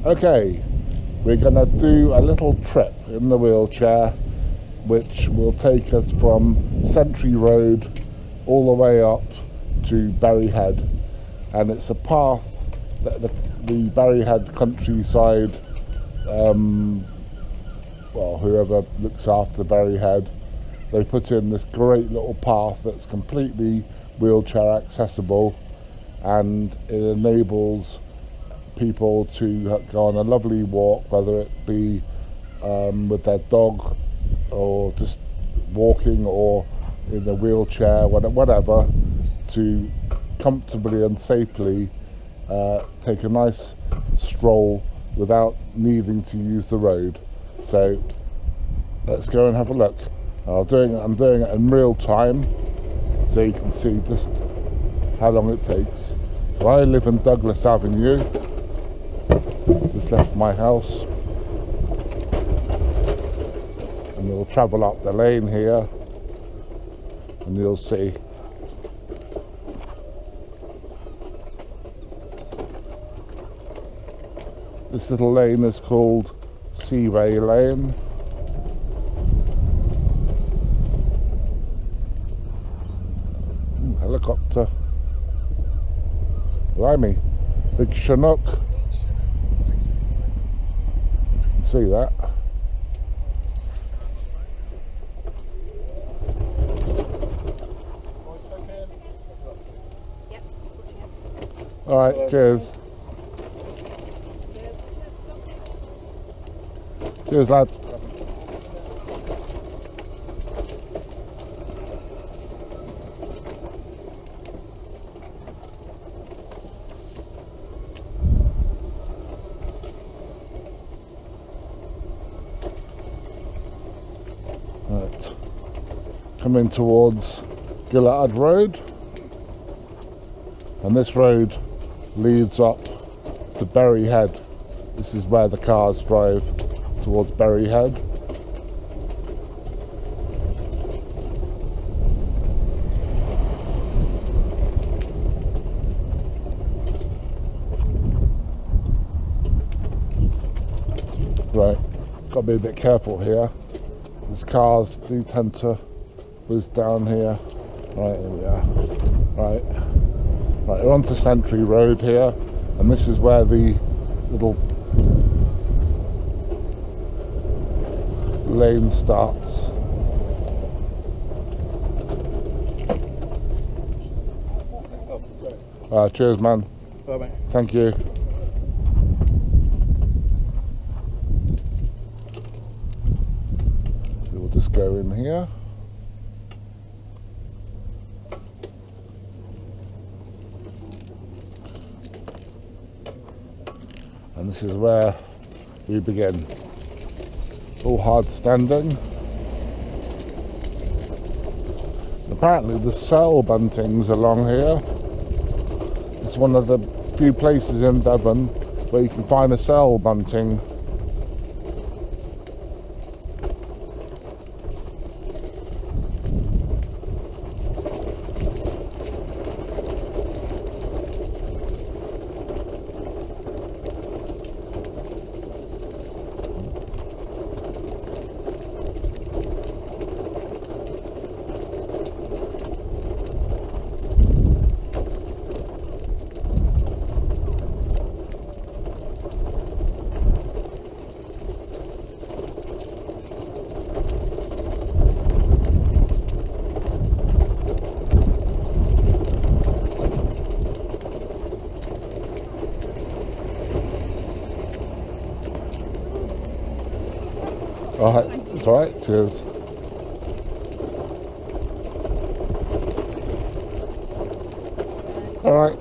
Okay, we're going to do a little trip in the wheelchair which will take us from Century Road all the way up to Bury Head, and it's a path that the Bury Head countryside, well, whoever looks after Bury Head, they put in this great little path that's completely wheelchair accessible, and it enables people to go on a lovely walk, whether it be with their dog or just walking or in a wheelchair, whatever, to comfortably and safely take a nice stroll without needing to use the road. So let's go and have a look. I'm doing it in real time so you can see just how long it takes. So I live in Douglas Avenue, just left my house, and we'll travel up the lane here and you'll see. This little lane is called Seaway Lane. Ooh, helicopter. Blimey, big Chinook. If you can see that. All right, cheers. Cheers, lads. Right. Coming towards Gillard Road, and this road leads up to Bury Head. This is where the cars drive towards Bury Head. Right, got to be a bit careful here. These cars do tend to whiz down here. Right, here we are. Right, we're onto Century Road here, and this is where the little lane starts. Cheers, man. Bye, mate. Thank you. So we'll just go in here. And this is where we begin. All hard standing. Apparently there's sail buntings along here. It's one of the few places in Devon where you can find a sail bunting. Alright, it's alright, cheers. Alright.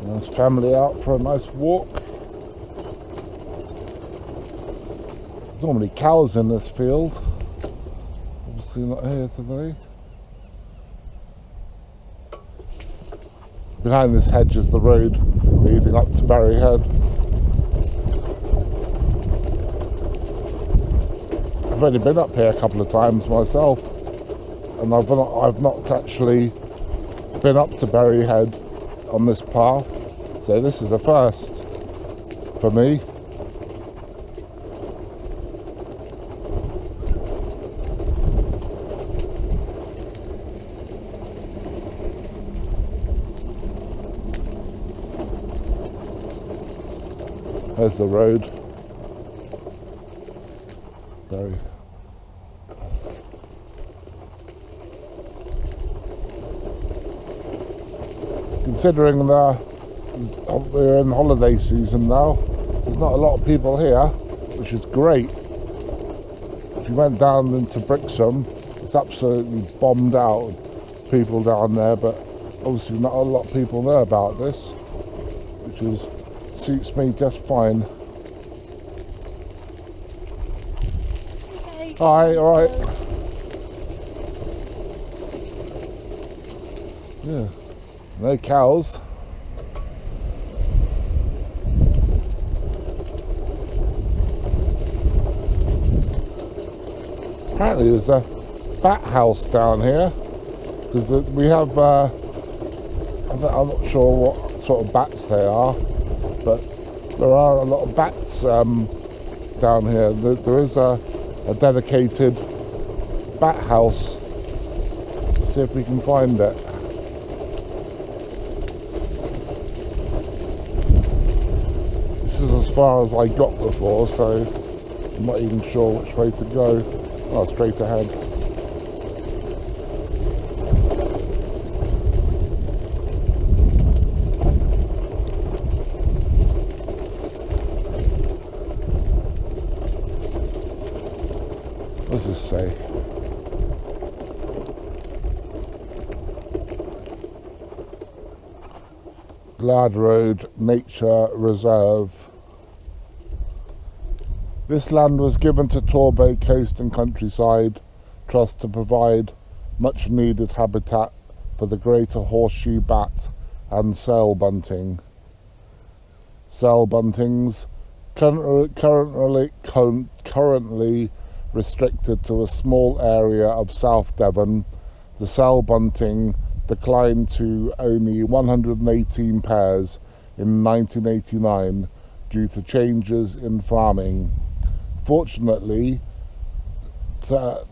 Nice family out for a nice walk. There's normally cows in this field. Obviously not here today. Behind this hedge is the road leading up to Bury Head. I've only been up here a couple of times myself, and I've not actually been up to Bury Head on this path, so this is a first for me. There's the road. Very. Considering we're in holiday season now, there's not a lot of people here, which is great. If you went down into Brixham, it's absolutely bombed out of people down there, but obviously not a lot of people know about this, which suits me just fine. Okay. Hi, alright. Yeah, no cows. Apparently there's a bat house down here, because we have, I'm not sure what sort of bats they are, but there are a lot of bats down here. There is a dedicated bat house. Let's see if we can find it. This is as far as I got before, so I'm not even sure which way to go. Oh, straight ahead. What does this say? Gillard Road Nature Reserve. This land was given to Torbay Coast and Countryside Trust to provide much needed habitat for the greater horseshoe bat and sail bunting. Sail buntings, currently restricted to a small area of South Devon, the sail bunting declined to only 118 pairs in 1989 due to changes in farming. Fortunately,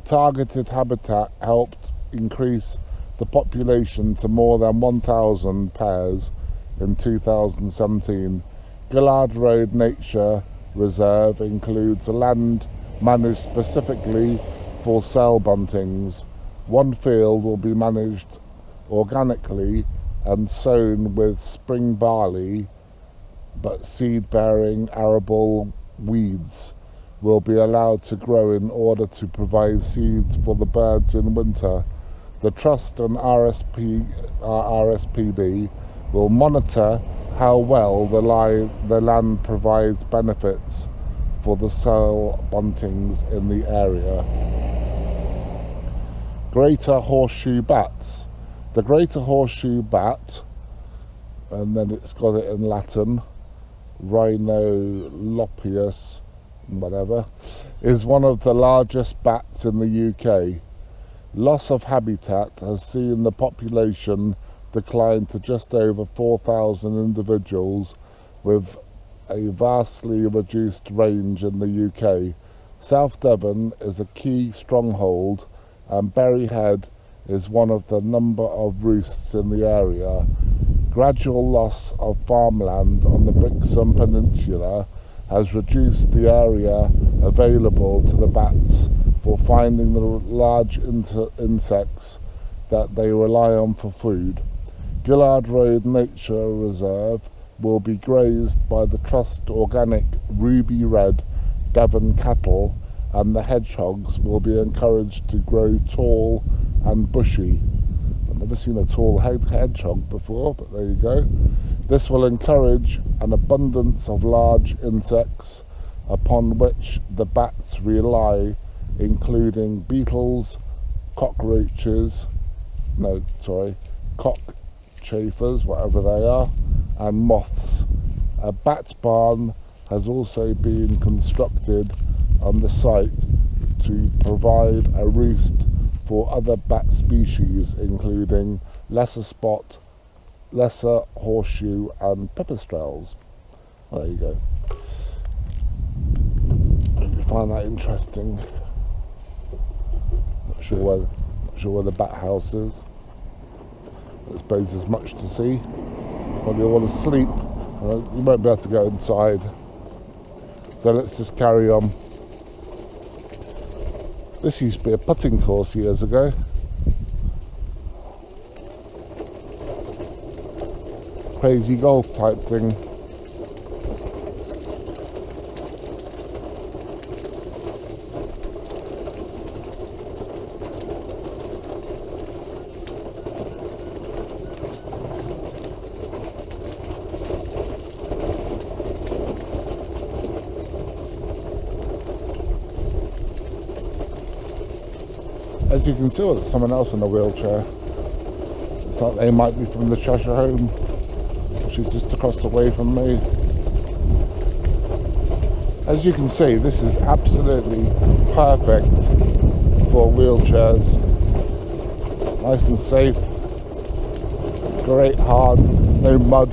targeted habitat helped increase the population to more than 1,000 pairs in 2017. Gillard Road Nature Reserve includes a land managed specifically for sail buntings. One field will be managed organically and sown with spring barley, but seed-bearing arable weeds will be allowed to grow in order to provide seeds for the birds in winter. The Trust and RSPB will monitor how well the land provides benefits for the sail buntings in the area. Greater horseshoe bats. The greater horseshoe bat, and then it's got it in Latin, Rhinolopus, whatever, is one of the largest bats in the UK. Loss of habitat has seen the population decline to just over 4,000 individuals, with a vastly reduced range in the UK. South Devon is a key stronghold, and Berry Head is one of the number of roosts in the area. Gradual loss of farmland on the Brixham Peninsula has reduced the area available to the bats for finding the large insects that they rely on for food. Gillard Road Nature Reserve will be grazed by the Trust organic ruby red Devon cattle, and the hedgehogs will be encouraged to grow tall and bushy. I've never seen a tall hedgehog before, but there you go. This will encourage an abundance of large insects upon which the bats rely, including beetles, cockchafers, whatever they are, and moths. A bat barn has also been constructed on the site to provide a roost for other bat species, including lesser spot lesser horseshoe and pipistrelles. Well, there you go. If you find that interesting. Not sure where the bat house is. I suppose there's much to see. Probably all asleep. You won't be able to go inside. So let's just carry on. This used to be a putting course years ago. Crazy golf type thing. As you can see, there's someone else in a wheelchair. It's like they might be from the Cheshire Home. She's just across the way from me. As you can see, this is absolutely perfect for wheelchairs. Nice and safe. Great hard, no mud.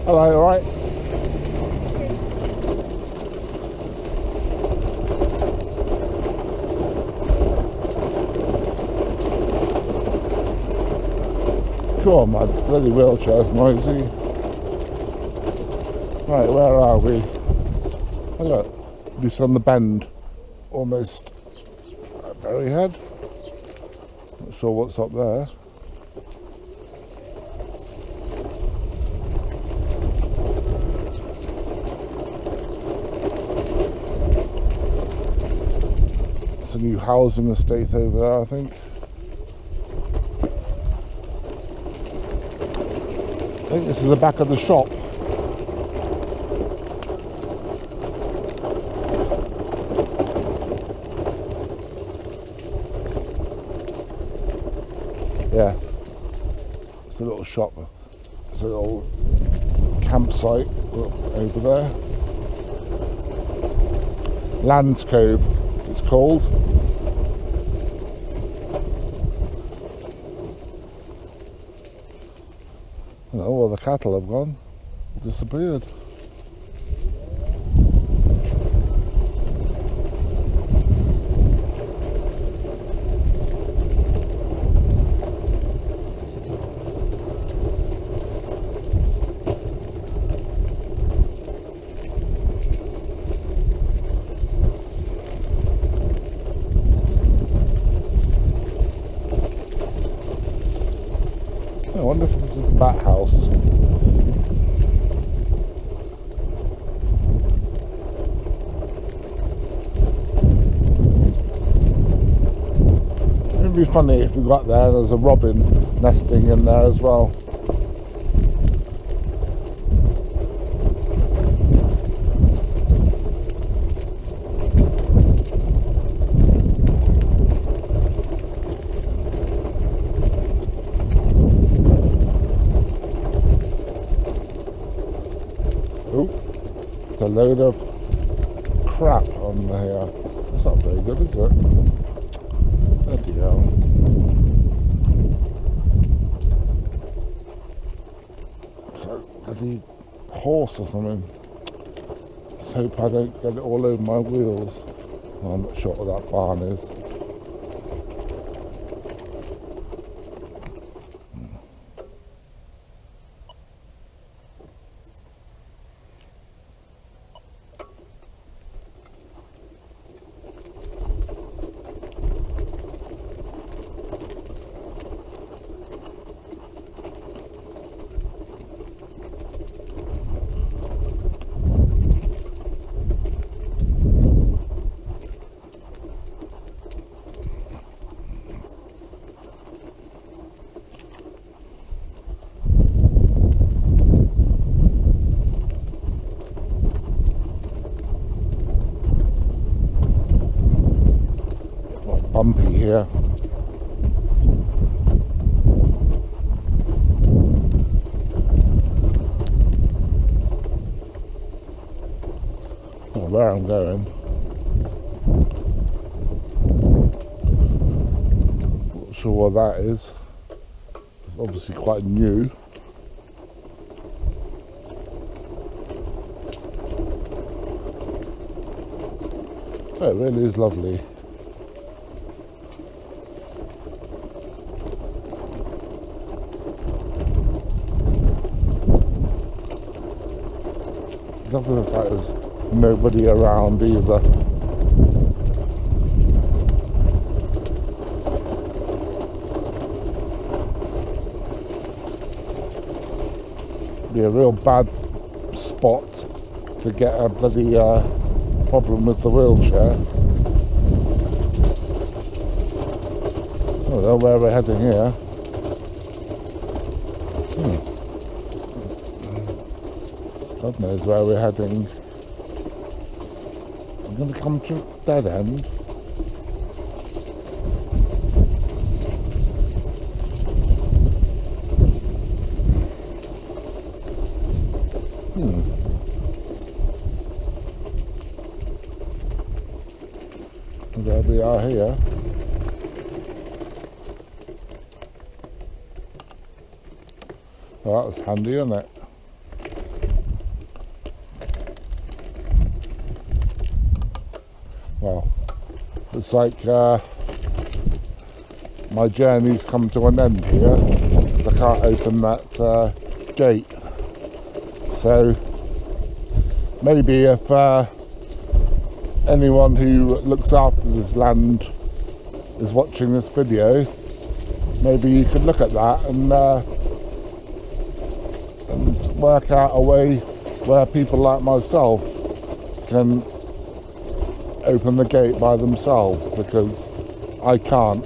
Hello, all right? God, my bloody wheelchair's noisy. Right, where are we? Oh, look, just on the bend, almost at Berryhead. Not sure what's up there. It's a new housing estate over there, I think. I think this is the back of the shop. Yeah, it's a little shop. It's a little campsite over there. Lands Cove, it's called. Oh, all the cattle have gone, disappeared. I wonder if this is the bat house. It'd be funny if we got there and there's a robin nesting in there as well. A load of crap on here. That's not very good, is it? Bloody hell. It's like a bloody horse or something. Let's hope I don't get it all over my wheels. Well, I'm not sure what that barn is. Bumpy here. where I'm going. Not sure what that is. It's obviously quite new. But it really is lovely. It's lovely the fact there's nobody around either. Be a real bad spot to get a bloody problem with the wheelchair. I don't know where we're heading here. God knows where we're heading. I'm going to come to a dead end. And there we are here. Oh, that was handy, isn't it? Well, it's like my journey's come to an end here. I can't open that gate. So maybe if anyone who looks after this land is watching this video, maybe you could look at that and work out a way where people like myself can open the gate by themselves, because I can't.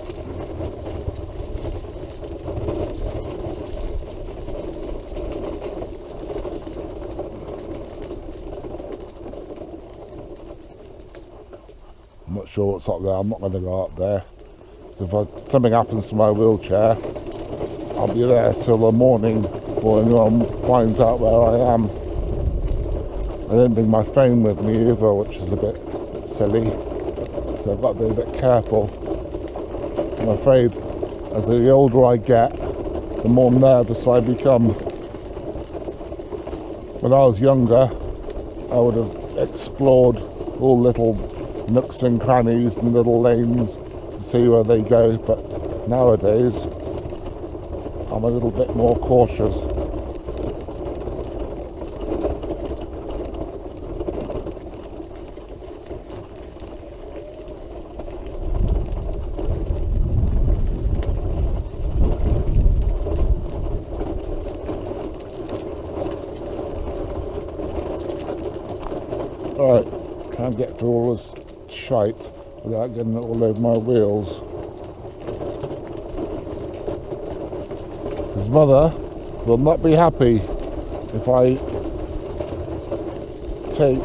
I'm not sure what's up there. I'm not going to go up there. So if something happens to my wheelchair, I'll be there till the morning before anyone finds out where I am. I didn't bring my phone with me either, which is a bit silly, so I've got to be a bit careful. I'm afraid as the older I get, the more nervous I become. When I was younger, I would have explored all little nooks and crannies and little lanes to see where they go, but nowadays I'm a little bit more cautious. Right, try and get through all this shite without getting it all over my wheels. His mother will not be happy if I take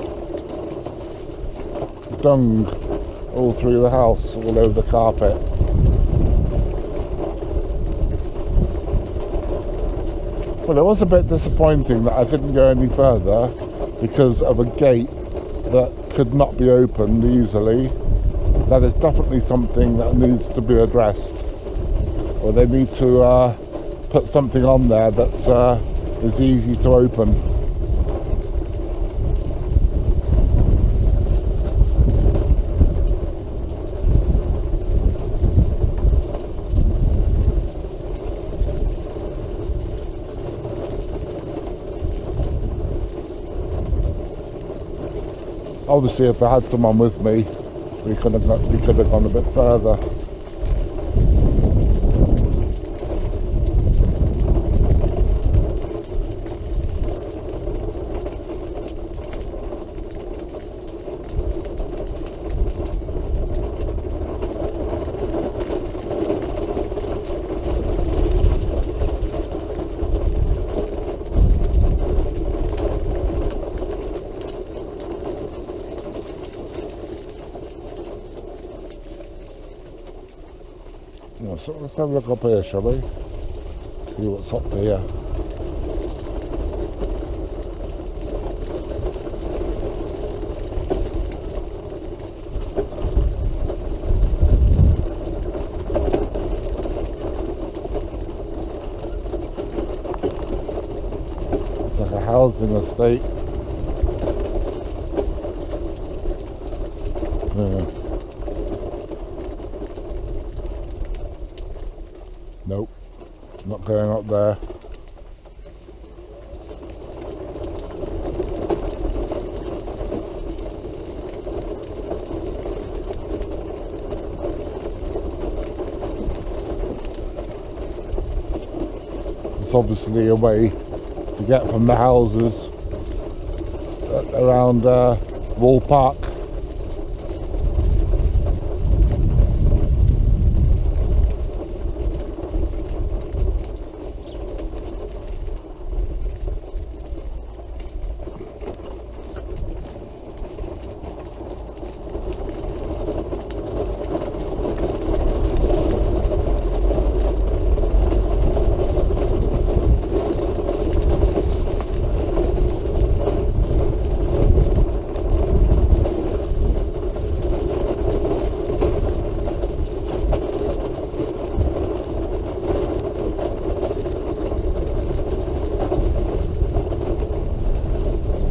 dung all through the house, all over the carpet. Well, it was a bit disappointing that I couldn't go any further because of a gate that could not be opened easily. That is definitely something that needs to be addressed, or they need to put something on there that is easy to open. Obviously, if I had someone with me, we could have gone a bit further. So let's have a look up here, shall we? See what's up here. housing estate. Yeah. Nope, not going up there. It's obviously a way to get from the houses around Wall Park.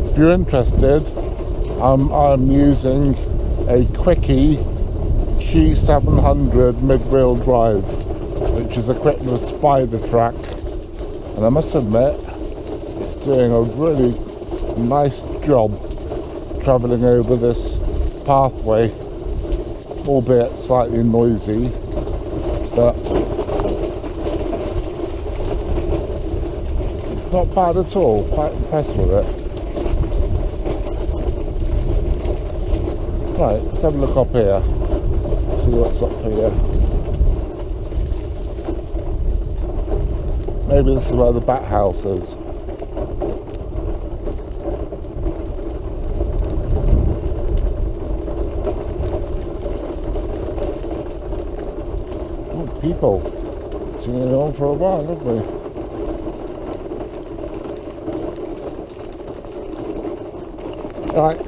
If you're interested, I'm using a Quickie Q700 mid-wheel drive, which is equipped with spider track, and I must admit it's doing a really nice job travelling over this pathway, albeit slightly noisy, but it's not bad at all. Quite impressed with it. Right, let's have a look up here, see what's up here. Maybe this is where the bat house is. Oh, people. Seen it on for a while, haven't we? Right.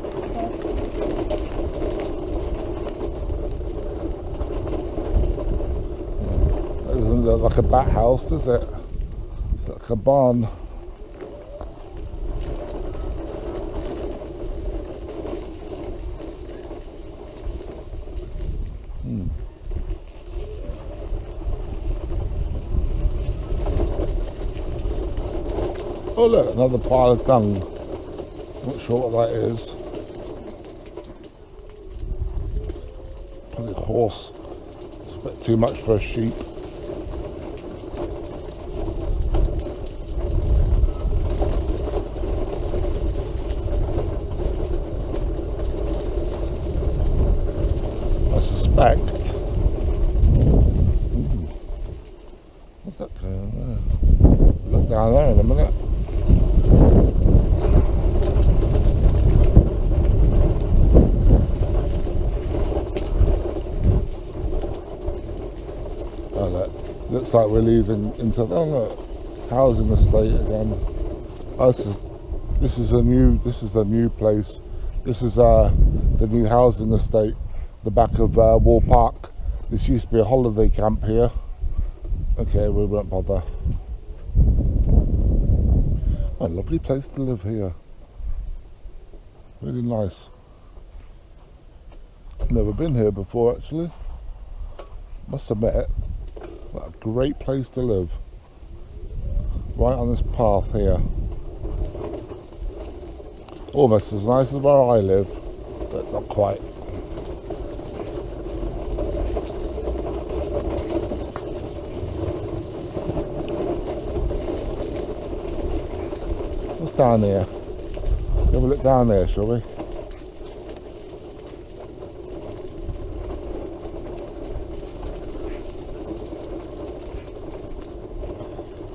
Doesn't look like a bat house, does it? It's like a barn. Oh look, another pile of dung. Not sure what that is. Probably a horse. It's a bit too much for a sheep. I suspect. What's that going on there? Look down there in a minute. Oh look, looks like we're leading into the housing estate again. Oh, this is a new place. This is the new housing estate. The back of Wall Park. This used to be a holiday camp here. Okay, we won't bother. Oh, lovely place to live here. Really nice. Never been here before actually. Must admit it. What a great place to live. Right on this path here. Almost as nice as where I live, but not quite. What's down here? Have a look down there, shall we?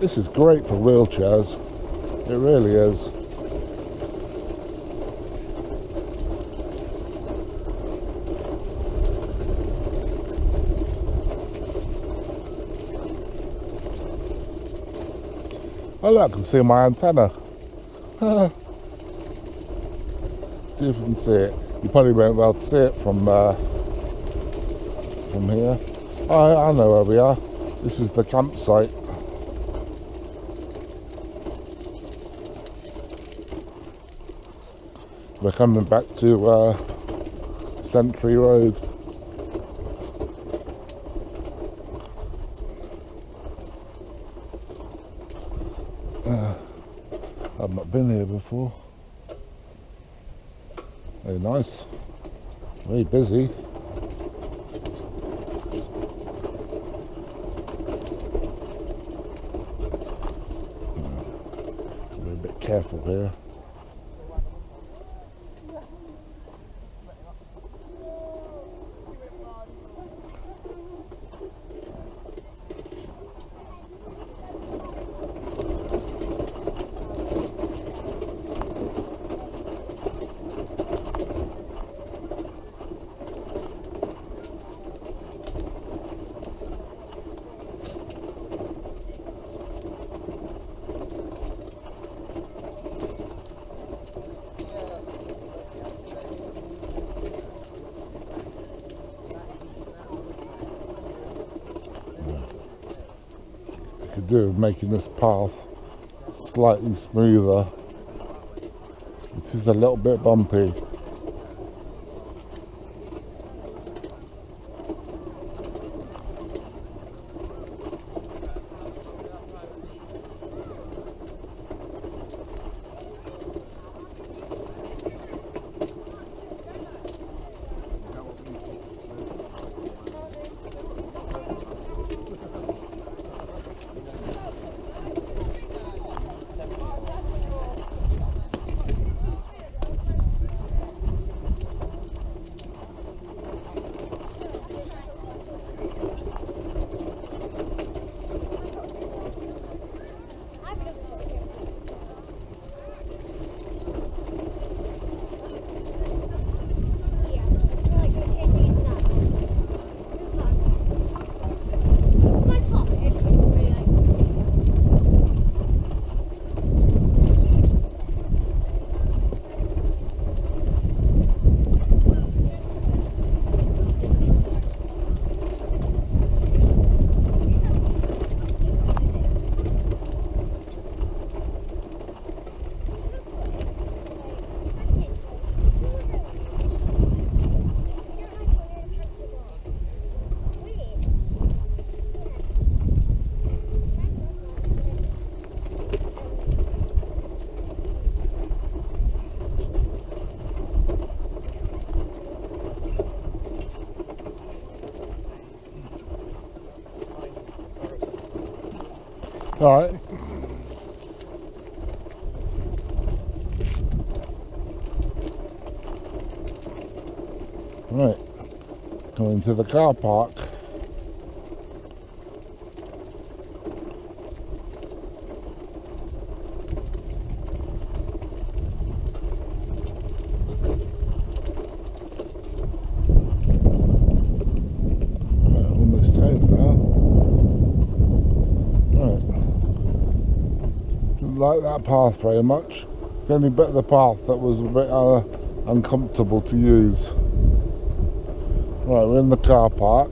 This is great for wheelchairs. It really is. Oh look, I can see my antenna. See if you can see it. You probably won't be able to see it from here. I know where we are. This is the campsite. We're coming back to Century Road. I've not been here before. Very nice. Very busy. Be a bit careful here. Could do with making this path slightly smoother. It is a little bit bumpy. All right. Right. Going to the car park. Right, almost home now. Didn't like that path very much. It's only bit of the path that was a bit uncomfortable to use. Right, we're in the car park.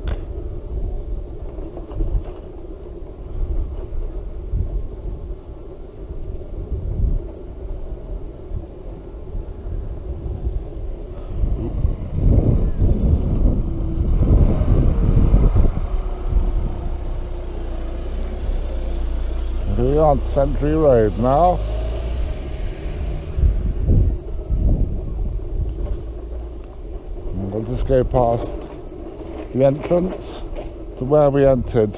Here we are on Century Road now. And we'll just go past the entrance to where we entered.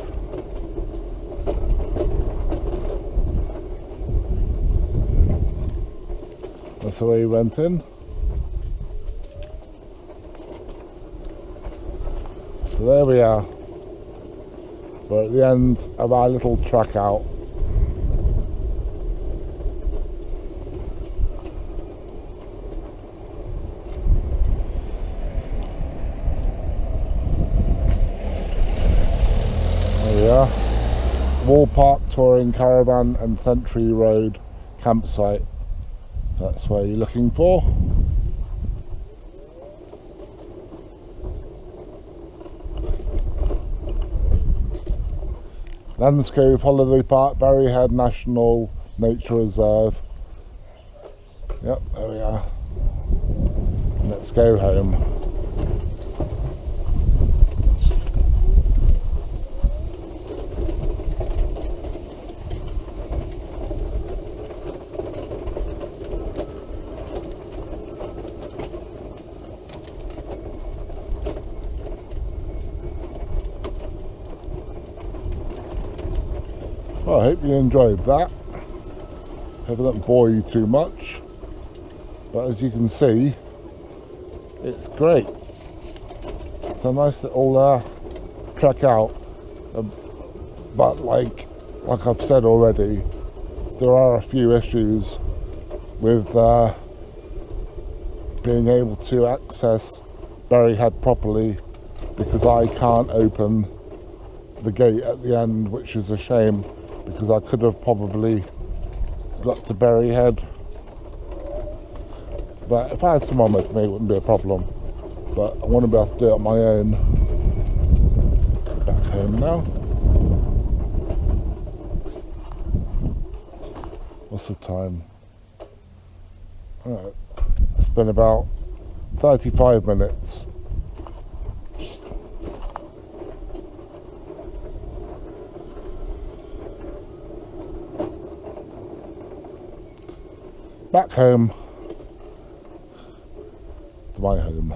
That's the way we went in. So there we are. We're at the end of our little trek out. Wall Park Touring Caravan and Century Road campsite. That's where you're looking for. Landscape Holiday Park, Berryhead National Nature Reserve. Yep, there we are. Let's go home. Well, I hope you enjoyed that. Hope I don't bore you too much. But as you can see, it's great. It's a nice little trek out. But like I've said already, there are a few issues with being able to access Berry Head properly, because I can't open the gate at the end, which is a shame, because I could have probably got to Berry Head. But if I had someone with me, it wouldn't be a problem. But I want to be able to do it on my own. Back home now. What's the time? It's been about 35 minutes. Back home to my home.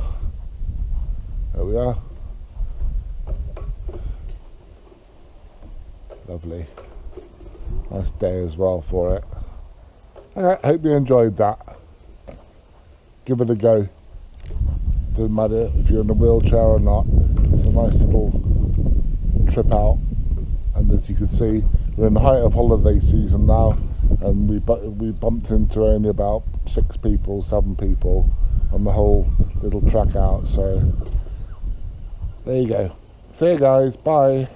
There we are. Lovely. Nice day as well for it. I hope you enjoyed that. Give it a go. Doesn't matter if you're in a wheelchair or not. It's a nice little trip out. And as you can see, we're in the height of holiday season now. And we bumped into only about 7 people on the whole little track out. So there you go. See you guys. Bye.